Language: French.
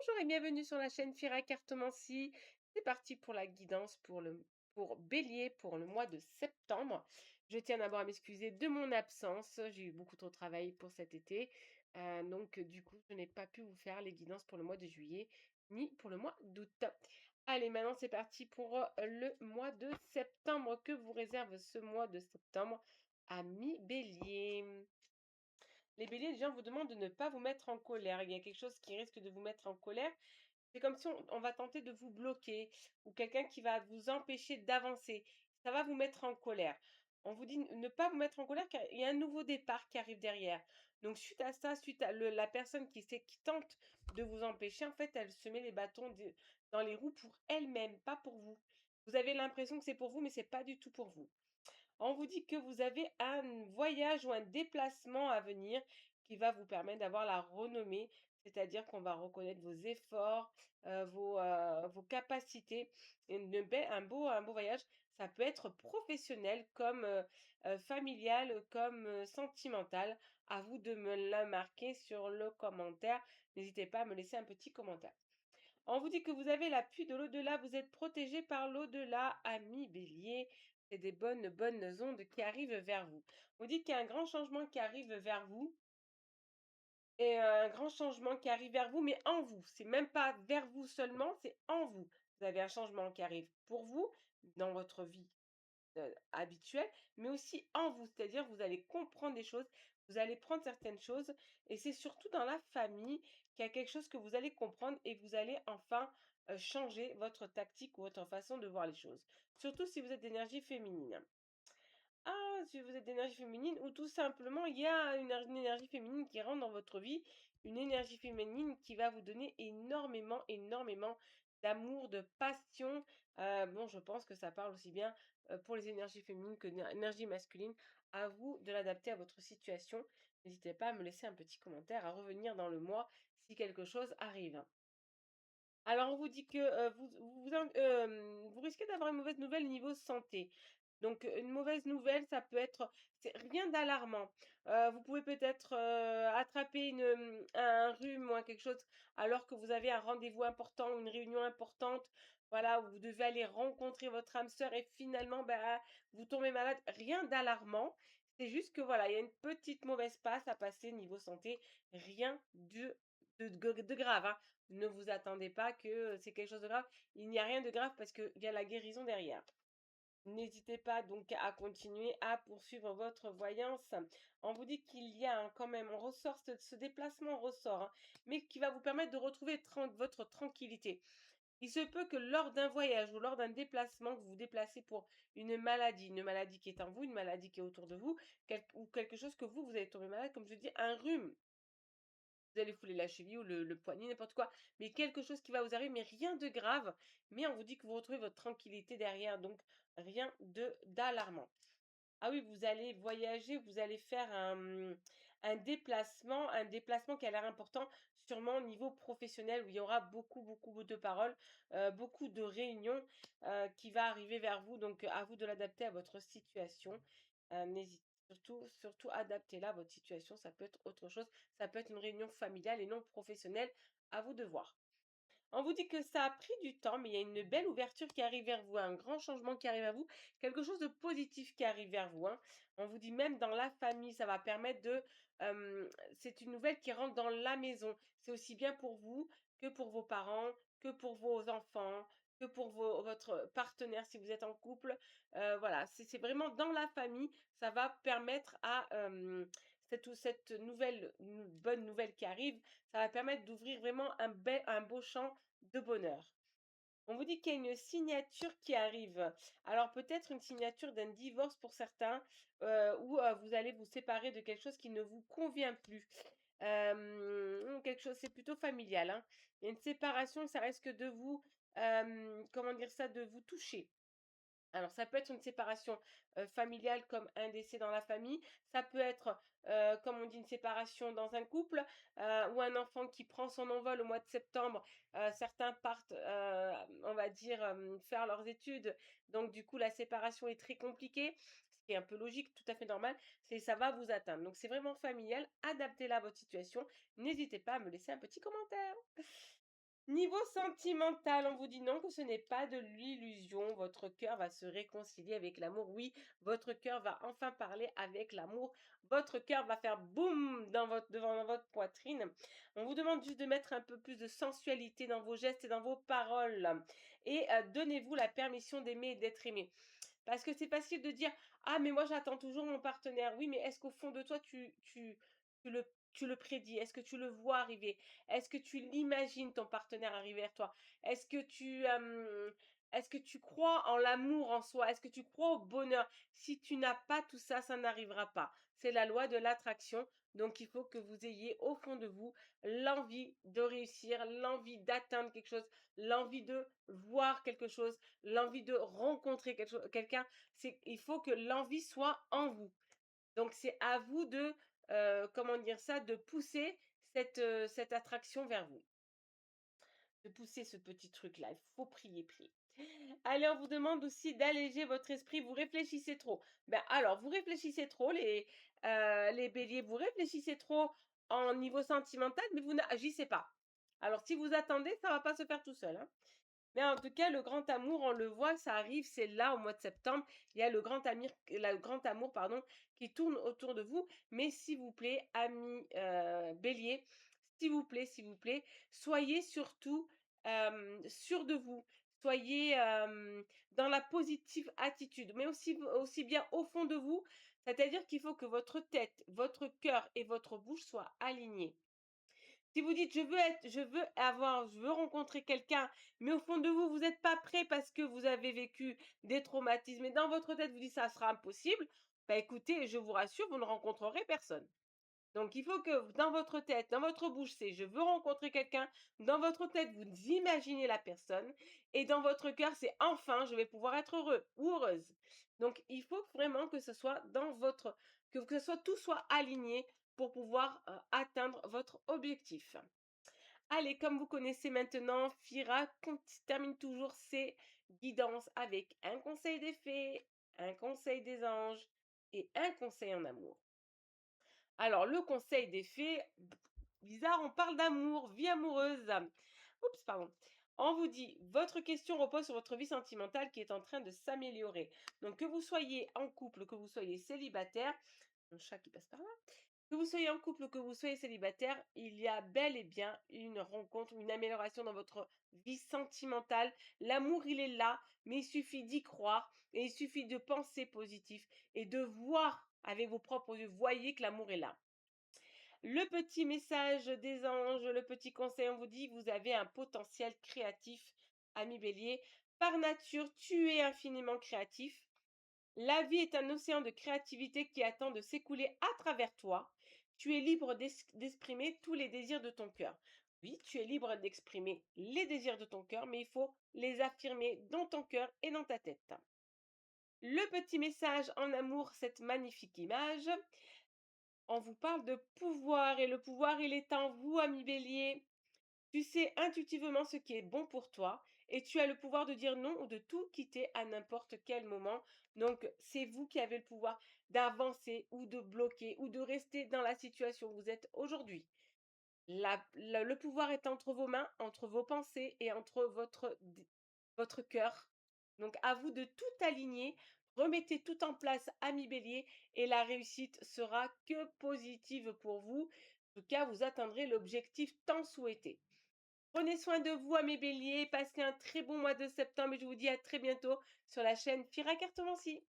Bonjour et bienvenue sur la chaîne Fira Cartomancie. C'est parti pour la guidance pour Bélier pour le mois de septembre. Je tiens d'abord à m'excuser de mon absence. J'ai eu beaucoup trop de travail pour cet été. Donc du coup, je n'ai pas pu vous faire les guidances pour le mois de juillet ni pour le mois d'août. Allez, maintenant c'est parti pour le mois de septembre. Que vous réserve ce mois de septembre, amis Bélier? Les béliers, déjà, on vous demande de ne pas vous mettre en colère. Il y a quelque chose qui risque de vous mettre en colère. C'est comme si on va tenter de vous bloquer ou quelqu'un qui va vous empêcher d'avancer. Ça va vous mettre en colère. On vous dit ne pas vous mettre en colère car il y a un nouveau départ qui arrive derrière. Donc suite à ça, suite à la personne qui tente de vous empêcher, en fait, elle se met les bâtons dans les roues pour elle-même, pas pour vous. Vous avez l'impression que c'est pour vous, mais c'est pas du tout pour vous. On vous dit que vous avez un voyage ou un déplacement à venir qui va vous permettre d'avoir la renommée, c'est-à-dire qu'on va reconnaître vos efforts, vos capacités. Et un beau voyage, ça peut être professionnel comme familial, comme sentimental. À vous de me le marquer sur le commentaire. N'hésitez pas à me laisser un petit commentaire. On vous dit que vous avez l'appui de l'au-delà, vous êtes protégé par l'au-delà, ami Bélier. C'est des bonnes ondes qui arrivent vers vous. On vous dit qu'il y a un grand changement qui arrive vers vous et un grand changement qui arrive vers vous, mais en vous. C'est même pas vers vous seulement, c'est en vous. Vous avez un changement qui arrive pour vous dans votre vie habituel, mais aussi en vous. C'est-à-dire, vous allez comprendre des choses, vous allez prendre certaines choses, et c'est surtout dans la famille qu'il y a quelque chose que vous allez comprendre et vous allez enfin changer votre tactique ou votre façon de voir les choses. Surtout si vous êtes d'énergie féminine. Ah, si vous êtes d'énergie féminine ou tout simplement il y a une énergie féminine qui rentre dans votre vie, une énergie féminine qui va vous donner énormément d'amour, de passion. Bon, je pense que ça parle aussi bien, pour les énergies féminines que l'énergie masculine. À vous de l'adapter à votre situation. N'hésitez pas à me laisser un petit commentaire, à revenir dans le mois si quelque chose arrive. Alors, on vous dit que vous risquez d'avoir une mauvaise nouvelle niveau santé. Donc, une mauvaise nouvelle, ça peut être, c'est rien d'alarmant. Vous pouvez peut-être attraper un rhume ou quelque chose alors que vous avez un rendez-vous important ou une réunion importante. Voilà, où vous devez aller rencontrer votre âme sœur et finalement, bah, vous tombez malade. Rien d'alarmant. C'est juste que voilà, il y a une petite mauvaise passe à passer niveau santé. Rien de grave, hein. Ne vous attendez pas que c'est quelque chose de grave. Il n'y a rien de grave parce qu'il y a la guérison derrière. N'hésitez pas donc à continuer à poursuivre votre voyance. On vous dit qu'il y a quand même, on ressort, ce déplacement ressort, hein, mais qui va vous permettre de retrouver votre tranquillité. Il se peut que lors d'un voyage ou lors d'un déplacement, que vous vous déplacez pour une maladie qui est en vous, une maladie qui est autour de vous, ou quelque chose que vous allez tomber malade, comme je dis, un rhume. Vous allez fouler la cheville ou le poignet, n'importe quoi, mais quelque chose qui va vous arriver, mais rien de grave. Mais on vous dit que vous retrouvez votre tranquillité derrière, donc rien de d'alarmant. Ah oui, vous allez voyager, vous allez faire un déplacement qui a l'air important, sûrement au niveau professionnel où il y aura beaucoup de paroles, beaucoup de réunions, qui va arriver vers vous, donc à vous de l'adapter à votre situation. N'hésitez surtout adaptez-la à votre situation, ça peut être autre chose, ça peut être une réunion familiale et non professionnelle, à vous de voir. On vous dit que ça a pris du temps, mais il y a une belle ouverture qui arrive vers vous, un grand changement qui arrive à vous, quelque chose de positif qui arrive vers vous, hein. On vous dit même dans la famille, ça va permettre c'est une nouvelle qui rentre dans la maison. C'est aussi bien pour vous que pour vos parents, que pour vos enfants, que pour votre partenaire si vous êtes en couple. Voilà, c'est vraiment dans la famille, ça va permettre à cette bonne nouvelle qui arrive, ça va permettre d'ouvrir vraiment un beau champ de bonheur. On vous dit qu'il y a une signature qui arrive. Alors peut-être une signature d'un divorce pour certains, ou vous allez vous séparer de quelque chose qui ne vous convient plus. Ou quelque chose c'est plutôt familial, hein. Il y a une séparation, ça risque de vous, comment dire ça? De vous toucher. Alors ça peut être une séparation, familiale comme un décès dans la famille. Ça peut être, comme on dit, une séparation dans un couple, ou un enfant qui prend son envol au mois de septembre. Certains partent, on va dire, faire leurs études. Donc du coup, la séparation est très compliquée, ce qui est un peu logique, tout à fait normal. Ça va vous atteindre. Donc c'est vraiment familial, adaptez-la à votre situation. N'hésitez pas à me laisser un petit commentaire. Niveau sentimental, on vous dit non, que ce n'est pas de l'illusion. Votre cœur va se réconcilier avec l'amour. Oui, votre cœur va enfin parler avec l'amour. Votre cœur va faire boum dans votre poitrine. On vous demande juste de mettre un peu plus de sensualité dans vos gestes et dans vos paroles. Et donnez-vous la permission d'aimer et d'être aimé. Parce que c'est facile de dire: «Ah mais moi j'attends toujours mon partenaire». Oui, mais est-ce qu'au fond de toi tu le prédis? Est-ce que tu le vois arriver? Est-ce que tu l'imagines ton partenaire arriver vers toi? Est-ce que est-ce que tu crois en l'amour en soi? Est-ce que tu crois au bonheur? Si tu n'as pas tout ça, ça n'arrivera pas. C'est la loi de l'attraction, donc il faut que vous ayez au fond de vous l'envie de réussir, l'envie d'atteindre quelque chose, l'envie de voir quelque chose, l'envie de rencontrer quelqu'un, il faut que l'envie soit en vous. Donc c'est à vous de, comment dire ça? De pousser cette attraction vers vous, de pousser ce petit truc-là. Il faut prier, prier. Allez, on vous demande aussi d'alléger votre esprit. Vous réfléchissez trop. Ben, alors, vous réfléchissez trop, les béliers, vous réfléchissez trop en niveau sentimental, mais vous n'agissez pas. Alors, si vous attendez, ça va pas se faire tout seul, hein. Mais en tout cas, le grand amour, on le voit, ça arrive, c'est là au mois de septembre. Il y a le grand amour, pardon, qui tourne autour de vous. Mais s'il vous plaît, amis bélier, s'il vous plaît, soyez surtout sûrs de vous. Soyez dans la positive attitude, mais aussi bien au fond de vous. C'est-à-dire qu'il faut que votre tête, votre cœur et votre bouche soient alignés. Si vous dites: je veux rencontrer quelqu'un», mais au fond de vous, vous n'êtes pas prêt parce que vous avez vécu des traumatismes et dans votre tête, vous dites: «Ça sera impossible», bah, écoutez, je vous rassure, vous ne rencontrerez personne. Donc il faut que dans votre tête, dans votre bouche, c'est: «Je veux rencontrer quelqu'un», dans votre tête, vous imaginez la personne et dans votre cœur, c'est: «Enfin, je vais pouvoir être heureux ou heureuse». Donc il faut vraiment que ce soit que ce soit tout soit aligné pour pouvoir, atteindre votre objectif. Allez, comme vous connaissez maintenant, Fira termine toujours ses guidances avec un conseil des fées, un conseil des anges et un conseil en amour. Alors, le conseil des fées, bizarre, on parle d'amour, vie amoureuse. Oups, pardon. On vous dit, votre question repose sur votre vie sentimentale qui est en train de s'améliorer. Donc, que vous soyez en couple, que vous soyez célibataire, mon chat qui passe par là, que vous soyez en couple ou que vous soyez célibataire, il y a bel et bien une rencontre, une amélioration dans votre vie sentimentale. L'amour, il est là, mais il suffit d'y croire et il suffit de penser positif et de voir avec vos propres yeux. Voyez que l'amour est là. Le petit message des anges, le petit conseil, on vous dit, vous avez un potentiel créatif, ami bélier. Par nature, tu es infiniment créatif. La vie est un océan de créativité qui attend de s'écouler à travers toi. Tu es libre d'exprimer tous les désirs de ton cœur. Oui, tu es libre d'exprimer les désirs de ton cœur, mais il faut les affirmer dans ton cœur et dans ta tête. Le petit message en amour, cette magnifique image, on vous parle de pouvoir et le pouvoir, il est en vous, ami bélier. Tu sais intuitivement ce qui est bon pour toi et tu as le pouvoir de dire non ou de tout quitter à n'importe quel moment. Donc, c'est vous qui avez le pouvoir d'avancer ou de bloquer ou de rester dans la situation où vous êtes aujourd'hui. Le pouvoir est entre vos mains, entre vos pensées et entre votre cœur. Donc, à vous de tout aligner. Remettez tout en place, ami bélier, et la réussite sera que positive pour vous. En tout cas, vous atteindrez l'objectif tant souhaité. Prenez soin de vous, mes béliers. Passez un très bon mois de septembre et je vous dis à très bientôt sur la chaîne Fira Cartomancie.